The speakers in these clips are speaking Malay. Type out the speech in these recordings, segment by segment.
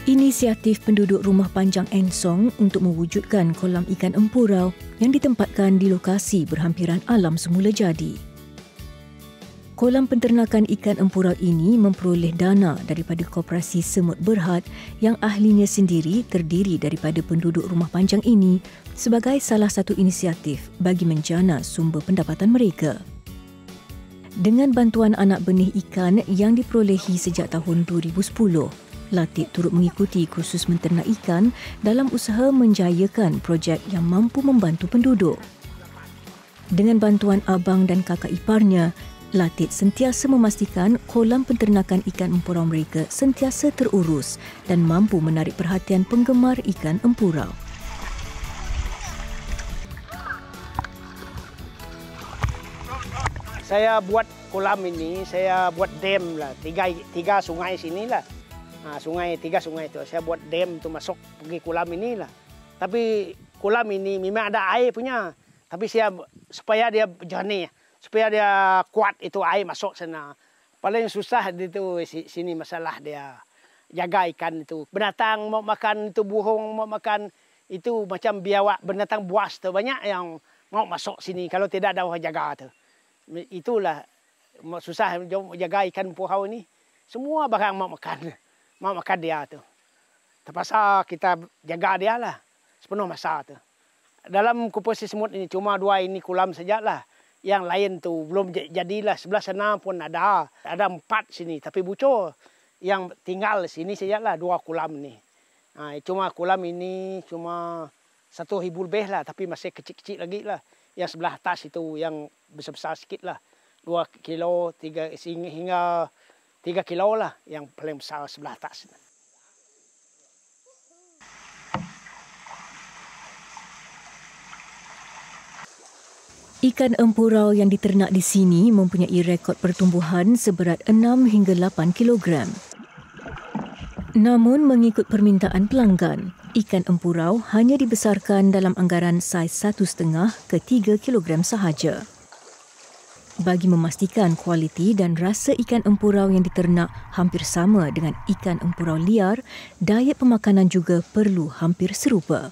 Inisiatif penduduk Rumah Panjang Ensong untuk mewujudkan kolam ikan empurau yang ditempatkan di lokasi berhampiran alam semula jadi. Kolam penternakan ikan empurau ini memperoleh dana daripada Koperasi Semut Berhad yang ahlinya sendiri terdiri daripada penduduk rumah panjang ini sebagai salah satu inisiatif bagi menjana sumber pendapatan mereka. Dengan bantuan anak benih ikan yang diperolehi sejak tahun 2010, Latif turut mengikuti kursus menternak ikan dalam usaha menjayakan projek yang mampu membantu penduduk. Dengan bantuan abang dan kakak iparnya, Latif sentiasa memastikan kolam penternakan ikan empurau mereka sentiasa terurus dan mampu menarik perhatian penggemar ikan empurau. Saya buat kolam ini, saya buat dam lah, tiga sungai sini lah. Tiga sungai itu saya buat dam tu masuk pergi kolam inilah. Tapi kolam ini memang ada air punya. Tapi saya supaya dia jernih, supaya dia kuat itu air masuk sana. Paling susah itu sini masalah dia jaga ikan itu. Binatang mau makan itu burung mau makan itu macam biawak binatang buas tu banyak yang mau masuk sini kalau tidak ada orang jaga tu. Itulah susah jaga ikan empurau ini. Semua barang mau makan dia tu. Terpaksa kita jaga dia lah sepenuh masa tu. Dalam Koperasi Semut ini cuma 2 ini kolam sajalah. Yang lain tu belum jadilah, sebelah sana pun ada 4 sini tapi bocor. Yang tinggal sini sajalah 2 kolam ni. Cuma kolam ini cuma 1,000 lebih lah tapi masih kecil-kecil lagi lah. Yang sebelah atas itu yang besar-besar sikit lah. 2 kilo, 3 hingga 3 kilo lah yang paling besar sebelah atas. Ikan empurau yang diternak di sini mempunyai rekod pertumbuhan seberat 6 hingga 8 kilogram. Namun mengikut permintaan pelanggan, ikan empurau hanya dibesarkan dalam anggaran saiz 1,5 ke 3 kilogram sahaja. Bagi memastikan kualiti dan rasa ikan empurau yang diternak hampir sama dengan ikan empurau liar, diet pemakanan juga perlu hampir serupa.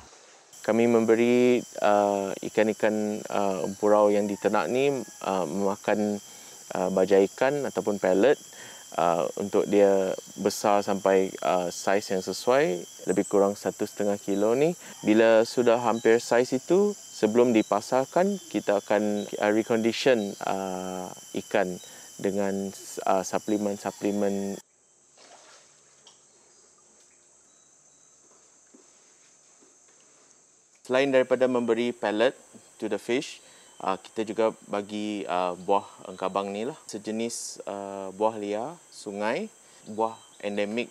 Kami memberi ikan-ikan empurau yang diternak ni memakan bajai ikan ataupun pellet untuk dia besar sampai saiz yang sesuai, lebih kurang 1,5 kilo ni. Bila sudah hampir saiz itu, sebelum dipasarkan, kita akan recondition ikan dengan suplemen-suplemen. Selain daripada memberi pellet to the fish, kita juga bagi buah engkabang ni lah. Sejenis buah liar, sungai, buah endemik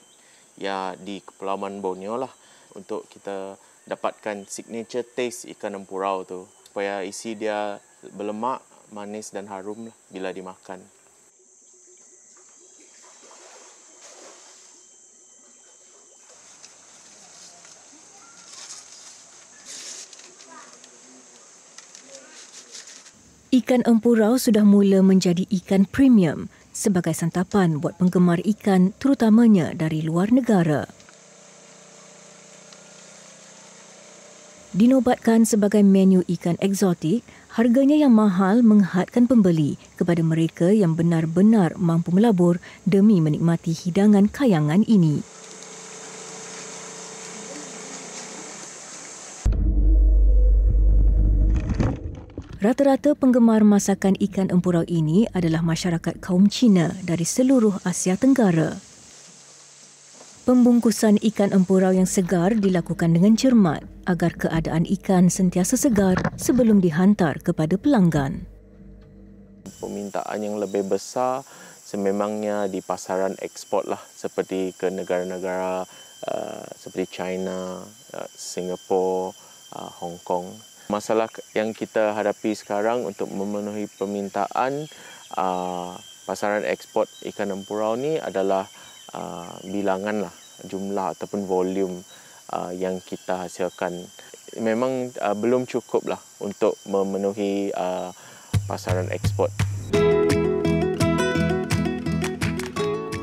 ya di Kepulauan Borneo lah. Untuk kita dapatkan signature taste ikan empurau tu. Supaya isi dia berlemak, manis dan harum lah bila dimakan. Ikan empurau sudah mula menjadi ikan premium sebagai santapan buat penggemar ikan terutamanya dari luar negara. Dinobatkan sebagai menu ikan eksotik, harganya yang mahal menghadkan pembeli kepada mereka yang benar-benar mampu melabur demi menikmati hidangan kayangan ini. Rata-rata penggemar masakan ikan empurau ini adalah masyarakat kaum Cina dari seluruh Asia Tenggara. Pembungkusan ikan empurau yang segar dilakukan dengan cermat agar keadaan ikan sentiasa segar sebelum dihantar kepada pelanggan. Permintaan yang lebih besar sememangnya di pasaran ekspor lah, seperti ke negara-negara seperti China, Singapura, Hong Kong. Masalah yang kita hadapi sekarang untuk memenuhi permintaan pasaran ekspor ikan empurau ni adalah bilangan lah, jumlah ataupun volume yang kita hasilkan. Memang belum cukup lah untuk memenuhi pasaran ekspor.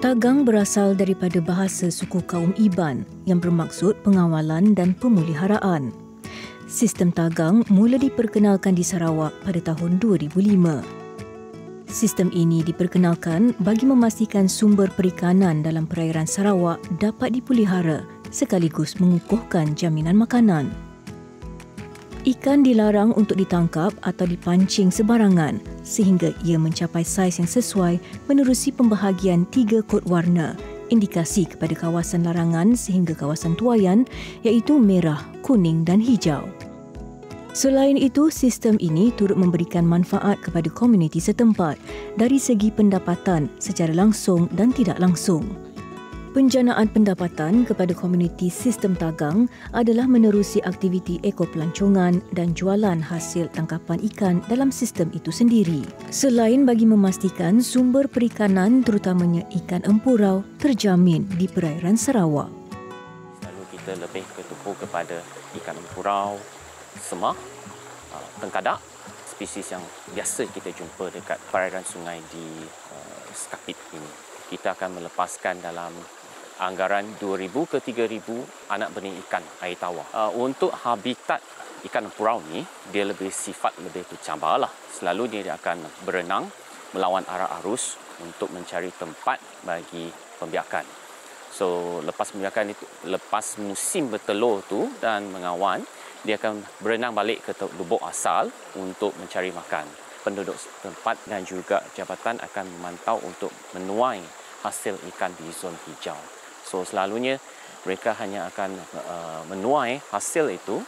Tagang berasal daripada bahasa suku kaum Iban yang bermaksud pengawalan dan pemeliharaan. Sistem tagang mula diperkenalkan di Sarawak pada tahun 2005. Sistem ini diperkenalkan bagi memastikan sumber perikanan dalam perairan Sarawak dapat dipelihara sekaligus mengukuhkan jaminan makanan. Ikan dilarang untuk ditangkap atau dipancing sebarangan sehingga ia mencapai saiz yang sesuai menerusi pembahagian 3 kod warna, indikasi kepada kawasan larangan sehingga kawasan tuaian iaitu merah, kuning dan hijau. Selain itu, sistem ini turut memberikan manfaat kepada komuniti setempat dari segi pendapatan secara langsung dan tidak langsung. Penjanaan pendapatan kepada komuniti sistem tagang adalah menerusi aktiviti ekopelancongan dan jualan hasil tangkapan ikan dalam sistem itu sendiri. Selain bagi memastikan sumber perikanan terutamanya ikan empurau terjamin di perairan Sarawak. Selalu kita lebih bertumpu kepada ikan empurau, semak, tengkadak, spesies yang biasa kita jumpa dekat perairan sungai di Skapit ini. Kita akan melepaskan dalam anggaran 2,000 ke 3,000 anak benih ikan air tawar. Untuk habitat ikan empurau ni, dia lebih sifat lebih bercabar lah. Selalu dia akan berenang melawan arah arus untuk mencari tempat bagi pembiakan. So lepas pembiakan itu, lepas musim bertelur tu dan mengawan, dia akan berenang balik ke lubuk asal untuk mencari makan. Penduduk setempat dan juga jabatan akan memantau untuk menuai hasil ikan di zon hijau. So selalunya mereka hanya akan menuai hasil itu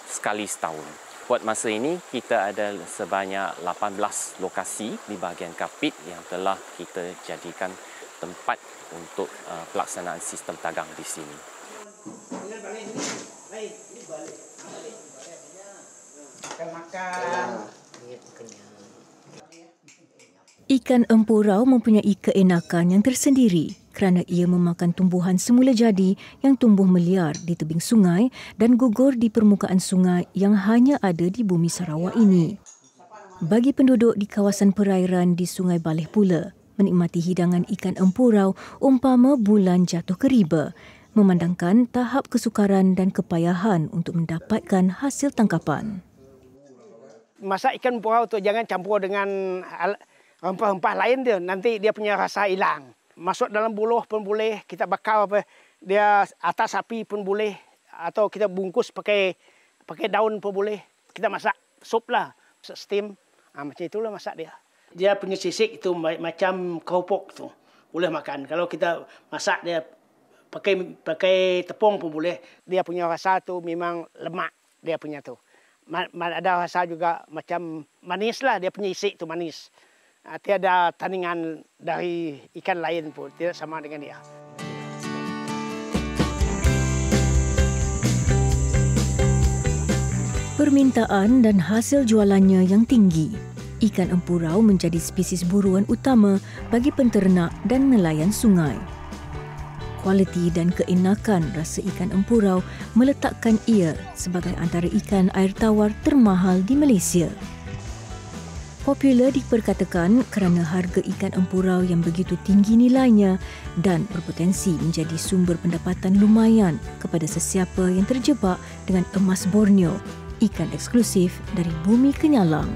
sekali setahun. Buat masa ini kita ada sebanyak 18 lokasi di bahagian Kapit yang telah kita jadikan tempat untuk pelaksanaan sistem tagang di sini. Ikan empurau mempunyai keenakan yang tersendiri kerana ia memakan tumbuhan semula jadi yang tumbuh meliar di tebing sungai dan gugur di permukaan sungai yang hanya ada di bumi Sarawak ini. Bagi penduduk di kawasan perairan di Sungai Baleh pula, menikmati hidangan ikan empurau umpama bulan jatuh ke riba, memandangkan tahap kesukaran dan kepayahan untuk mendapatkan hasil tangkapan. Masak ikan empurau tu jangan campur dengan rempah-rempah lain dia, nanti dia punya rasa hilang. Masuk dalam buluh pun boleh, kita bakar apa, dia atas api pun boleh, atau kita bungkus pakai daun pun boleh. Kita masak sup lah, masak steam, macam itulah masak dia. Dia punya sisik itu macam keropok tu, boleh makan. Kalau kita masak dia pakai tepung pun boleh. Dia punya rasa tu memang lemak dia punya tu. Ada rasa juga macam manis lah, dia punya isik tu manis. Tiada tandingan dari ikan lain pun, tidak sama dengan dia. Permintaan dan hasil jualannya yang tinggi, ikan empurau menjadi spesies buruan utama bagi penternak dan nelayan sungai. Kualiti dan keenakan rasa ikan empurau meletakkan ia sebagai antara ikan air tawar termahal di Malaysia. Popular diperkatakan kerana harga ikan empurau yang begitu tinggi nilainya dan berpotensi menjadi sumber pendapatan lumayan kepada sesiapa yang terjebak dengan emas Borneo, ikan eksklusif dari bumi Kenyalang.